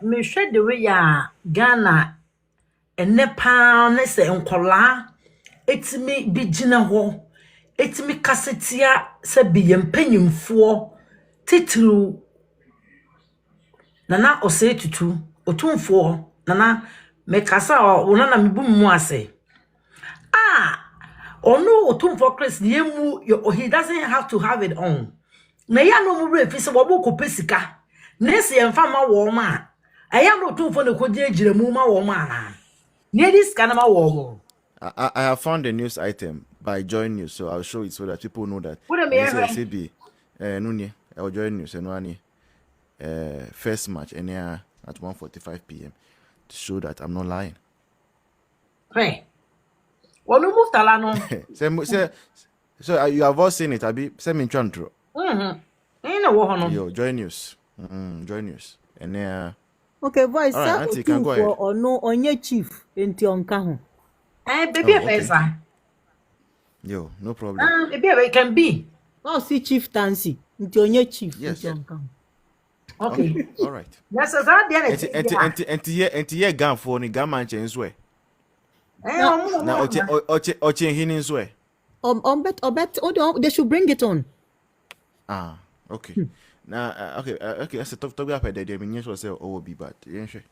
me share the way ya Ghana and Nepal ne se nkola etimi bi gina ho etimi kasetia se bi yempanyimfo titru nana ose tutu Otumfuo nana me kasa ona na mebu mu ase ono Otumfuo Chris yemu he doesn't have to have it on na ya no mu refi se wo ko pesika na se yemfa ma wo ma aya no Otumfuo ne ko gina mu ma wo ma na ne dis kana ma wo mo. I have found a news item by Joy News, so I'll show it so that people know that. What CB, I'll Joy News and one first match and at 1:45 p.m. to show that I'm not lying. Hey, well, you moved along. So you have all seen it, Abi. Send me intro. Yo, Joy News. Joy News. And okay, boys, right, Auntie, can go ahead. Or no, on your chief in Tionkahu. Baby, okay. Yo, no problem. Baby, it can be. Oh, see Chief Tansy. Into your chief. Yes. Okay. All right. Yes, as I did. And here gun for the gaman change way. Now, Oche Hin's way. Bet, they should bring it on. Ah, okay. Now, okay. That's a talk about that. They mean, yes, was will be bad. Yeah, sure.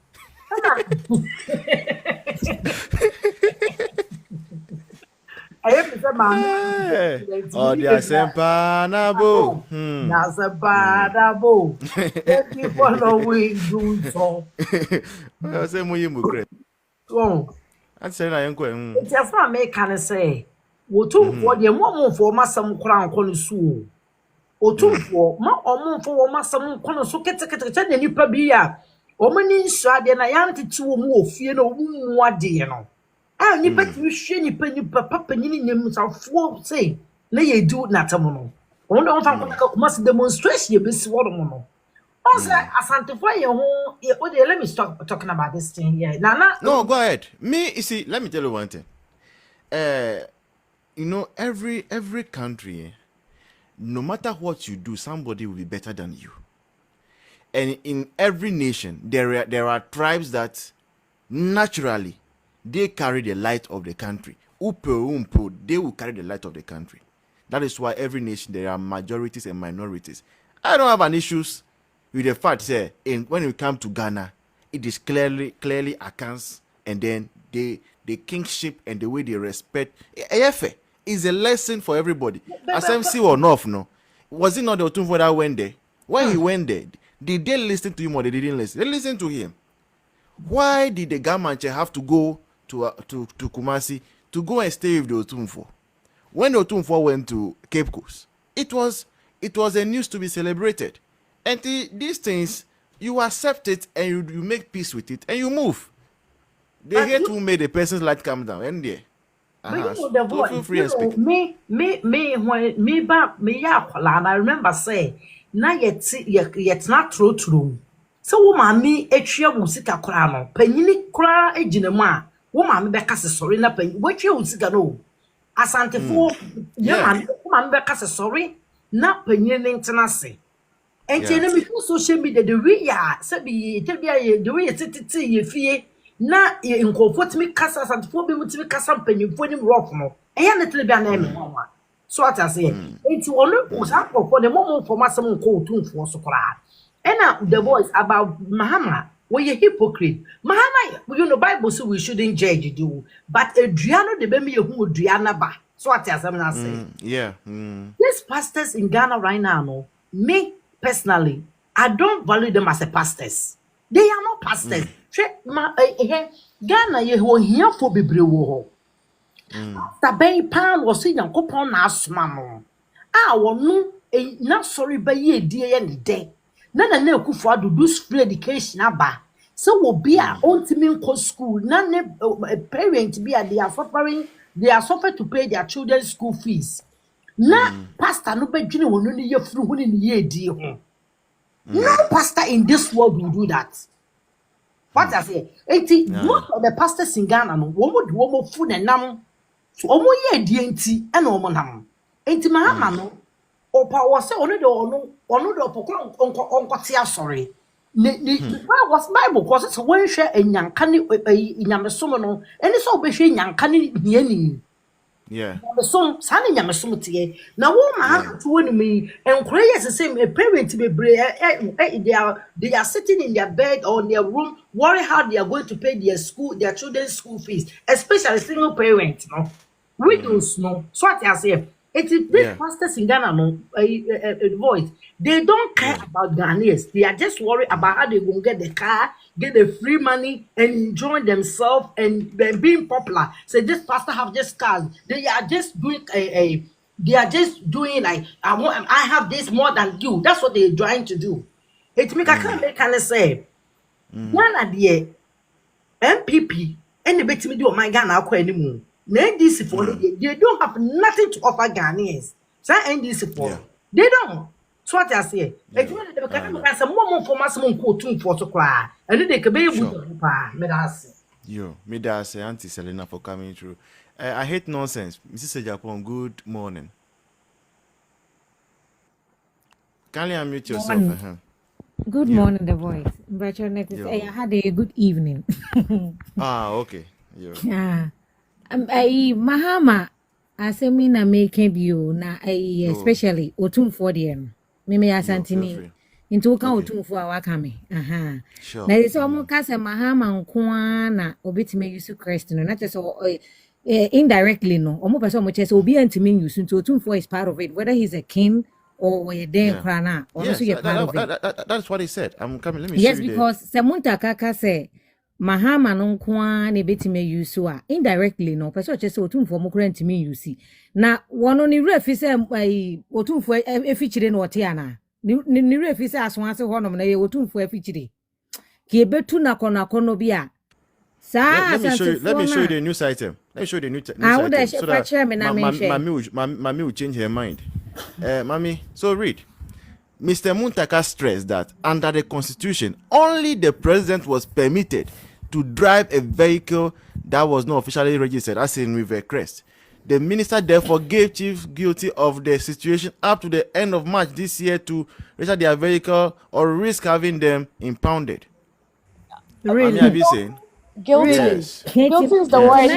I have to say, man. Oh, they are sempanabo. That's a bad abo. People always do so. I say, more you great. Oh, I said, I am going. it's just what I can say. Otumfuo de mo for masam kura nkono su. Otumfuo ma omo for masam nkono so kete na nipa bi a omani nsu de na yan tete wo mu ofie na omu ade no. Ah, nipa ti hwe nipa papa nyini nyem safo say na ye do natam no. On don fa kuma demonstration ye besi wo no. Also, Ashantis ye ho let me stop talking about this thing here. Nana. No, go ahead. Me, you see, let me tell you one thing. You know, every country, no matter what you do, somebody will be better than you. And in every nation, there are tribes that naturally they carry the light of the country. Upo, they will carry the light of the country. That is why every nation there are majorities and minorities. I don't have an issues with the fact that when we come to Ghana, it is clearly accounts, and then the kingship and the way they respect is a lesson for everybody. SMC or not, no? Was it not the Otumfuo that went there? When he went there, did they listen to him or they didn't listen? They listened to him. Why did the Gamanche have to go to Kumasi to go and stay with the Otumfuo? When the Otumfuo went to Cape Coast, it was a news to be celebrated. And these things, you accept it and you make peace with it and you move. They hate who made the person's light come down. And there. The voice, feel free and speak. I remember saying, na yet not true. So woman me etria musika kra no. Panyini kra ejinema. Woman beka se sorry na panyi. Wetria musika no. Asantefo woman beka se sorry na panyini ntena se. Enti na me social media the way ya sabi the way titi ye fie na nkofo timi kasa Asantefo be mutimi kasa panyimfo nim rock no. Eya na tele bia na me ho. So what I say. Enti ono usakofo the mom for masem nko Otumfuo so kra. And the voice about Mahama, were you hypocrite? Mahama, you know, Bible says we shouldn't judge you, but Adriano de Bemi who Adriana ba. So what I'm saying. Yeah. These pastors in Ghana right now, no, me personally, I don't value them as a pastors. They are not pastors. Ghana, you were here for Bibriwo. After Bay Pan was saying, Copon as mamma. I will no, not sorry by ye, dear, any day. Nana ne Otumfuo do free education aba. So will be a ultimate school. None parent be they are suffering to pay their children's school fees. Na pastor no be dwene wonu ne yefuru hu ne ye di ho. No pastor in this world will do that. What I say, most of the pastors in Ghana no wo fu ne nam. So omo ye di enti e na omo nam. Enti Mahama no Opa was say ono de opokro onkotia sorry. Why was Bible because it's when share a yankani Yamasomo, and it's all be yankani yeni. Yeah. So, Sunny Yamasumti. Now, woman to win me, and Cray is the same. A parent to be brave. They are sitting in their bed or in their room, worry how they are going to pay their children's school fees, especially single parents. No, widows. No, so what I say. It is these pastors in Ghana, no, voice. They don't care about Ghanaians. They are just worried about how they will get the car, get the free money, and enjoy themselves and being popular. So this pastor have just cars. They are just doing they are just doing like I have this more than you. That's what they're trying to do. It make I can't say one idea MPP and the bit me do my Ghana anymore. NDC for they don't have nothing to offer Ghanaians. So NDC for they don't. So what I say, if you want to become some more for Massimo Otumfuo to cry, and then they can be able to pay. Me that's Auntie Selena for coming through. I hate nonsense. Mrs. Japon, good morning. Can you unmute yourself? Good morning, the voice. But your next I had a good evening. Okay. Yeah. Mahama, I say me na make you na especially Otumfuo there. Me Asantini. Into ka Otumfuo awakame. Sure. Na say omo ka say Mahama nko na obitime use Christ no. Na just indirectly no. Omo person omo che say obi antime use into Otumfuo is part of it, whether he's a king or a damn crana or also you're part of it. That's what he said. I'm coming. Let me yes, show you. Yes, because Muntaka say Mahama no kwa ne betime use a indirectly no person che say Otumfuo mo kura ntime use. Na wono ni refi say Otumfuo efichire no ote ana. Ni refi say asonase honom na ye Otumfuo efichire. Ki ebetu na kono bia. Let me show you the news item. Let me show you the news item. So that mommy will change her mind. Mommy, so read. Mr. Muntaka stressed that under the constitution, only the president was permitted to drive a vehicle that was not officially registered, as in with a crest. The minister therefore gave chief guilty of the situation up to the end of March this year to register their vehicle or risk having them impounded. Really? Have you seen? Guilty. Yes. Guilty is the word.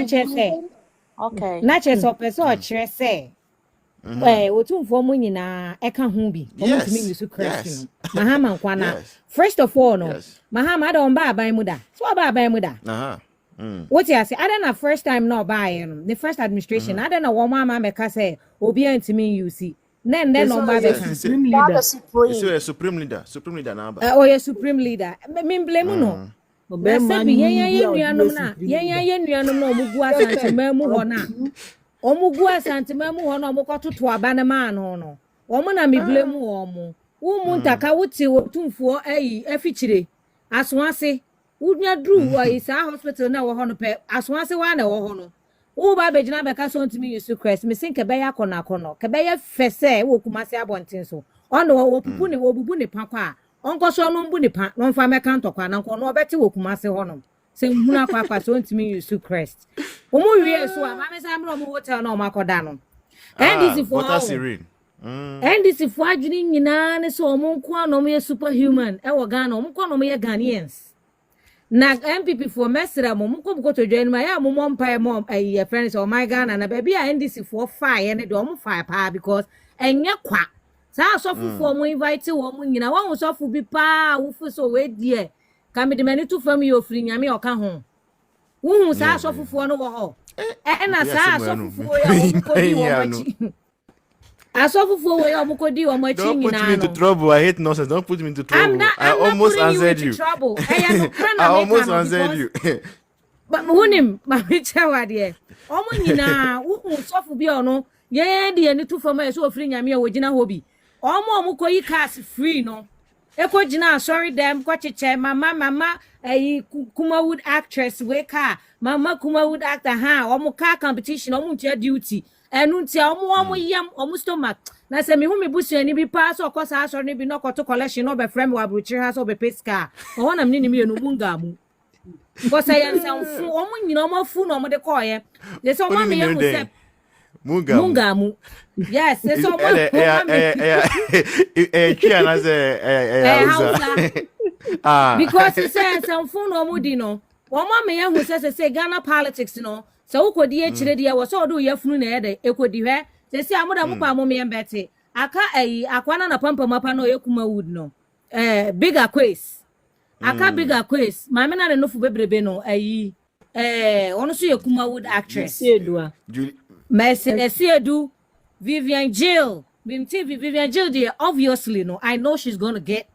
Okay. Not just a person say. Otumfuo mu nyina eka ho bi omo timi use Christ Mahama nkwana first of all no Mahama don ba aban mu da so ba aban mu da what you say I don't know first time no buy no the first administration I don't know one mama meka say obi antimi use then no ba be supreme leader so a supreme leader na ba a supreme leader me blame no yen nuanom na omugu asantima mu ho na omugu asantima mu ho na omukototo aba na ma no omo na me blame omo Muntaka wuti Otumfuo afichire asonase unya dru isa hospital na wo ho no pe asonase wa na wo ho no wo ba begina be ka so ntimi use Christ me sin ke be ya kono ke be ya fese wo kumase abonten so ono wo bubu ne pakwa onko so no mbu ne pa no mfa me kan tokwa na nko no obeti wo kumase ho no se nhuna kwa so ntimi use Christ omo wie so a ma me sa mro mo hotel na o makoda no NDC for NDC for adwini nyina ne so omo nko anom ye superhuman e wo Ghana omo nko anom ye Ghanaians na MPP for mesra mo nko bukoto dwan ma ya mo mpa mo ayi friends o my Ghana na baby a NDC for fire ne de omo fire pa because enye kwa sa sofufu mo invite wo mo nyina wo sofu bi pa wo fu so we die ka me de mani to fam yo firi nyame o ka ho wo sa sofufu no wo ho na sa sofufu yo ko di wo machi asofufu wo yo ko di wo machi nyina. Don't put me into trouble. I hate nonsense. Don't put me into trouble. I almost answered you. I almost answered you. But wonim ma me chewa de omo nyina wo sofu bi ono ye de ni to fam so firi nyame wo gina ho bi omo ko yi cars free no eko gina sorry dem ko cheche mama Kumawood actress we car mama Kumawood actor omo car competition omo ntia duty enu ntia omo yam omo stomach na se me hu me busu ani bi pa so ko sa sorry bi no ko to collection no be frame wa bruchi ha so be pesca o na me ni me no munga mu because I am fu omo nyina omo fu no omo de ko ye they say omo me yam se Mungamu. Yes, it's all Hausa. Because he says some phone or mudino. One mamma who says say Ghana politics no. So could the HDD was all do your flu near equal de they say I'm gonna mommy and Betty. Aka akwana na pampa mapano yokuma wood no. Bigger quiz. Aka bigger quiz. Mamma na no fu bebrebe no ono so yokuma wood actress. Mercy Esiedu Vivian Jill. Vivian Jill dear obviously no. I know she's gonna get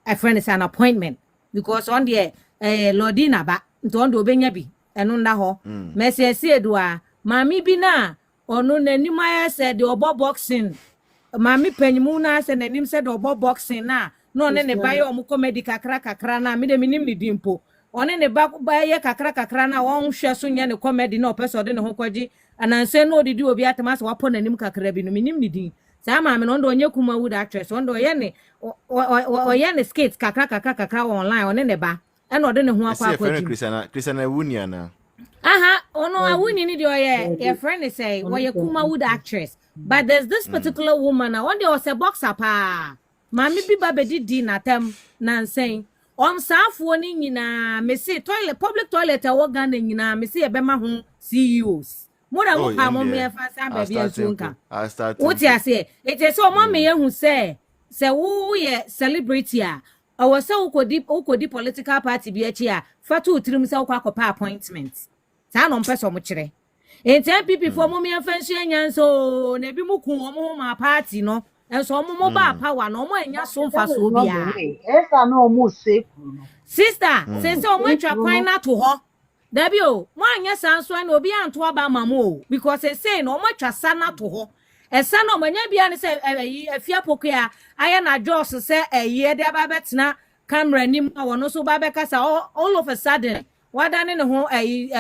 a friend is an appointment because on the Lordina ba ntondo obenya bi eno nda ho Mercy Esiedu a mami bi na ono nanim aye said the obo boxing mami panyimu na said nanim said obo boxing na no ne ba ye omo comedy kakra na me de minim ni dimpo one ne ba ye kakra na won hwe so nya ne comedy na opeso de ne ho kwaji ananse no didi obi atama so wapo nanim kakra bi no minim ni din sa mami no ndo onye kuma wood actress ndo ye ne ye ne skits kakra online one ne ba eno de ne ho akwa kwaji Christiana Wunia na ono awuni ni de your friend is say we kuma wood actress but there's this particular woman now one day was a boxer pa mami bi ba bedi na tem na nsen on safo ni nyina me say toilet public toilet e wo Ghana nyina me say e be ma ho CEOs more than what mama me fa sa ba bi asunka what you say it is so mama ye hu say wo ye celebrity a o say ukodi political party bi achi a fatu utrim say ukwa appointment sa no mpeso mo kire enti MPP for mo me fansu anyanso na bi mu kun mo ma party no enso mo ba power no mo anya so mfa so bia esa no mo se sister say o mo twa kwan na to ho da bi o mo anya sanso na obi anto aba mamo because say no mo twa sana to ho esa no mo nya bia ne say afia pokoa aya na Joss say ye de aba betena camera nim wono so ba be kasa all of a sudden wadane ne ho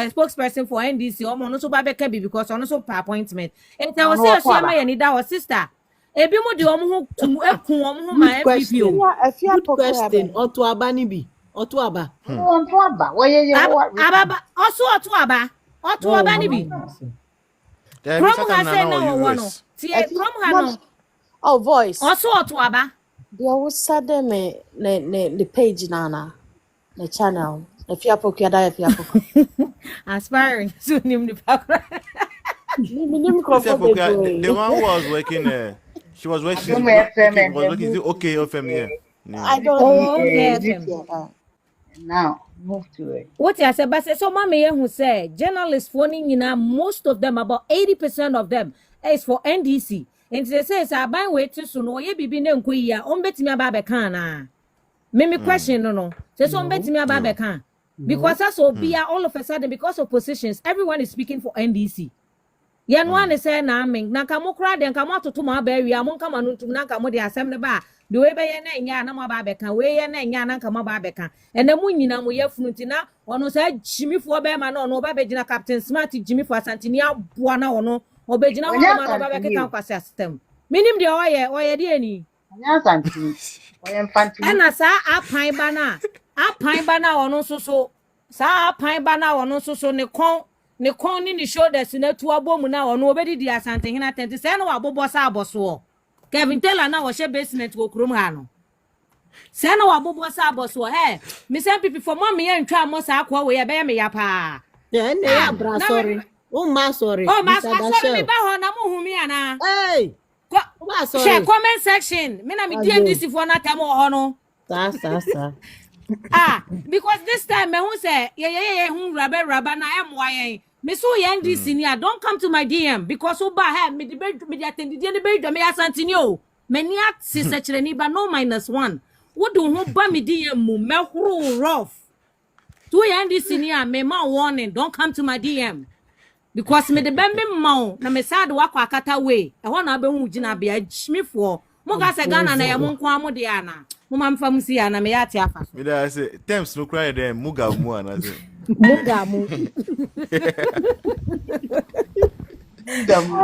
spokesperson for NDC omo no so ba beka bi because ono so per appointment enta wo say so ma ye ni da wo sister ebi mu de omo ho ekun omo ho ma MPP Good question. Otu aba ni bi. Otu aba. Otu aba. Woye aba otu aba ni bi. From ha say na wo no. Tie from ha no. Oh, voice. Otu aba. They always said them the page nana, the channel. If you are aspiring to name the background. The one was working. She was working. She was working. Okay, FM. I don't know. Now move to it. What I said, but so mommy who said journalists phoning in most of them, about 80% of them, is for NDC. And they say, I buy way too soon. Or ye be been queer. Bet me about Becana. Me question no. Say so bet me about Becan. Because that's all be all of a sudden because of positions, everyone is speaking for NDC. Yan one is saying, Nakamokra, then come out to my berry, among come on to Nakamo the assembly bar. The way by yana Mababeca, way and yana Kamababeca. And the Munina Muya Frutina, or no said Jimmy for Beman or no Babajina Captain Smarty Jimmy for Santinia, Buana or no, or Bejina Babeca system. Minim the oya dear. And I saw a pine banner. A pine banner or no so. Sa pine banner or no so ne con in the shoulders in a two abom now or nobody dear something in a tent to send our bobosa bosso. Kevin Taylor now was a basement to Krumano. Send our bobosa bosso. Hey, Miss MPP for mommy and try most aqua way a bear me apa. Yeah, sorry. Oh, ma sorry. Oh, my sorry, Bahona. Hey. Share comment section. Me na me DMDC for na tamo hono. Sa. Because this time me who say hu rubber na MYA. Me so NDC ni don't come to my DM because oba have me the attend the debate me asantinio. Me ni at sister ni ba no -1. Wo do hu ba me DM mu me huru rough. To NDC ni me ma warning don't come to my DM. Because me the bembe ma na me sad wakwa akata we. E ho na be hu gina bia jimifo. Mo ga se Ghana na ye mo nko amo de ana. Mo ma mfa musi ana me ya te afa. Me da say temps no cry dem muga mu ana say. Muga mu. Muga mu.